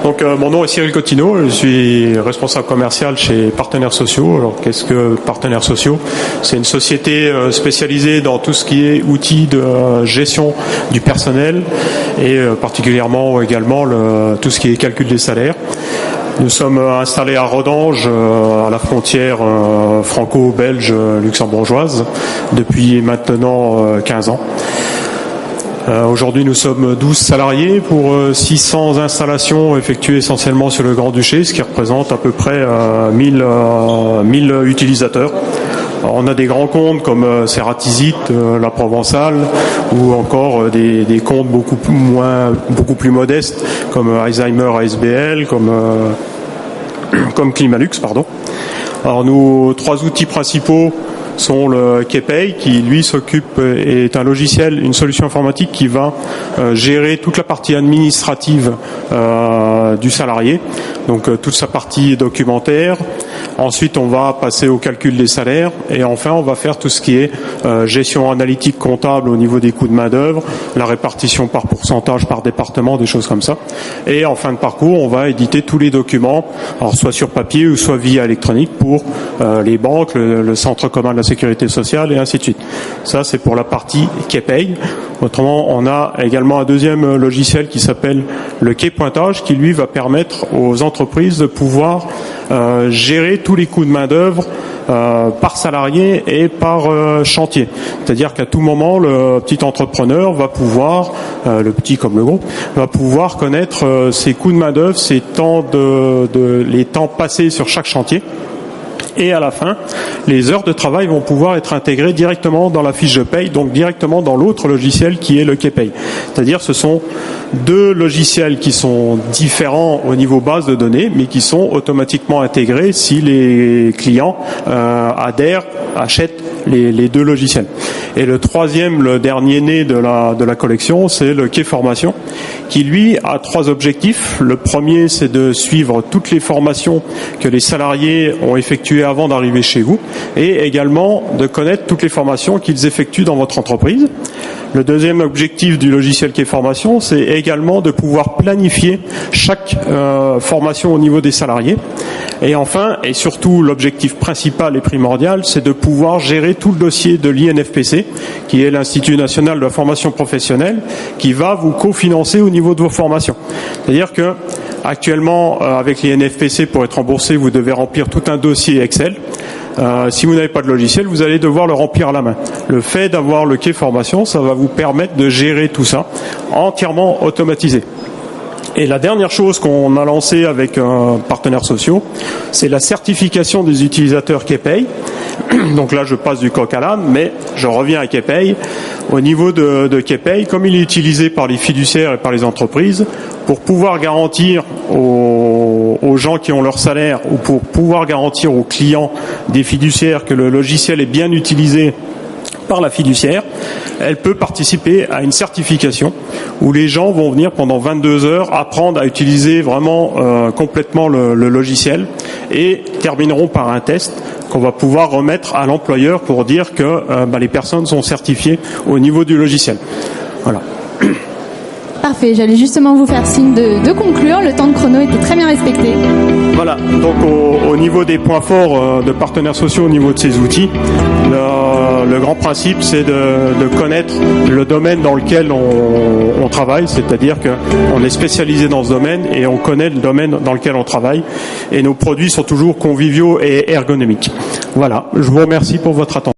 Donc mon nom est Cyril Cottineau, je suis responsable commercial chez Partenaires Sociaux. Alors qu'est-ce que Partenaires Sociaux? C'est une société spécialisée dans tout ce qui est outils de gestion du personnel et particulièrement également tout ce qui est calcul des salaires. Nous sommes installés à Rodange, à la frontière franco-belge luxembourgeoise, depuis maintenant 15 ans. Aujourd'hui, nous sommes 12 salariés pour 600 installations effectuées essentiellement sur le Grand-Duché, ce qui représente à peu près 1000 utilisateurs. Alors, on a des grands comptes comme Ceratizit, la Provençale, ou encore des comptes beaucoup plus modestes comme Alzheimer ASBL, comme Climalux, pardon. Alors, nos 3 outils principaux sont le KPay, qui lui est un logiciel, une solution informatique qui va gérer toute la partie administrative du salarié, donc toute sa partie documentaire. Ensuite, on va passer au calcul des salaires et enfin, on va faire tout ce qui est gestion analytique comptable au niveau des coûts de main-d'œuvre, la répartition par pourcentage, par département, des choses comme ça. Et en fin de parcours, on va éditer tous les documents, alors soit sur papier ou soit via électronique pour les banques, le centre commun de la sécurité sociale et ainsi de suite. Ça, c'est pour la partie KPay. Autrement, on a également un deuxième logiciel qui s'appelle le K-Pointage, qui lui va permettre aux entreprises de pouvoir gérer tous les coûts de main-d'œuvre par salarié et par chantier. C'est-à-dire qu'à tout moment, le petit entrepreneur va pouvoir, le petit comme le gros, va pouvoir connaître ses coûts de main-d'œuvre, ses temps les temps passés sur chaque chantier. Et à la fin, les heures de travail vont pouvoir être intégrées directement dans la fiche de paye, donc directement dans l'autre logiciel qui est le KPay. C'est-à-dire ce sont 2 logiciels qui sont différents au niveau base de données, mais qui sont automatiquement intégrés si les clients achètent les 2 logiciels. Et le troisième, le dernier né de la collection, c'est le K-Formation, qui lui a 3 objectifs. Le premier, c'est de suivre toutes les formations que les salariés ont effectuées avant d'arriver chez vous, et également de connaître toutes les formations qu'ils effectuent dans votre entreprise. Le deuxième objectif du logiciel K-Formation, c'est également de pouvoir planifier chaque formation au niveau des salariés. Et enfin, et surtout, l'objectif principal et primordial, c'est de pouvoir gérer tout le dossier de l'INFPC, qui est l'Institut national de la formation professionnelle, qui va vous cofinancer au niveau de vos formations. C'est-à-dire que actuellement, avec l'INFPC, pour être remboursé, vous devez remplir tout un dossier Excel. Si vous n'avez pas de logiciel, vous allez devoir le remplir à la main. Le fait d'avoir le K-Formation, ça va vous permettre de gérer tout ça entièrement automatisé. Et la dernière chose qu'on a lancée avec Partenaires Sociaux, c'est la certification des utilisateurs KPay. Donc là, je passe du coq à l'âne, mais je reviens à KPay. Au niveau de KPay, comme il est utilisé par les fiduciaires et par les entreprises, pour pouvoir garantir aux gens qui ont leur salaire ou pour pouvoir garantir aux clients des fiduciaires que le logiciel est bien utilisé par la fiduciaire, elle peut participer à une certification où les gens vont venir pendant 22 heures apprendre à utiliser vraiment complètement le logiciel et termineront par un test qu'on va pouvoir remettre à l'employeur pour dire que les personnes sont certifiées au niveau du logiciel. Voilà. Parfait, j'allais justement vous faire signe de conclure, le temps de chrono était très bien respecté. Voilà, donc au niveau des points forts de Partenaires Sociaux, au niveau de ces outils, le grand principe c'est de connaître le domaine dans lequel on travaille, c'est-à-dire qu'on est spécialisé dans ce domaine et on connaît le domaine dans lequel on travaille et nos produits sont toujours conviviaux et ergonomiques. Voilà, je vous remercie pour votre attention.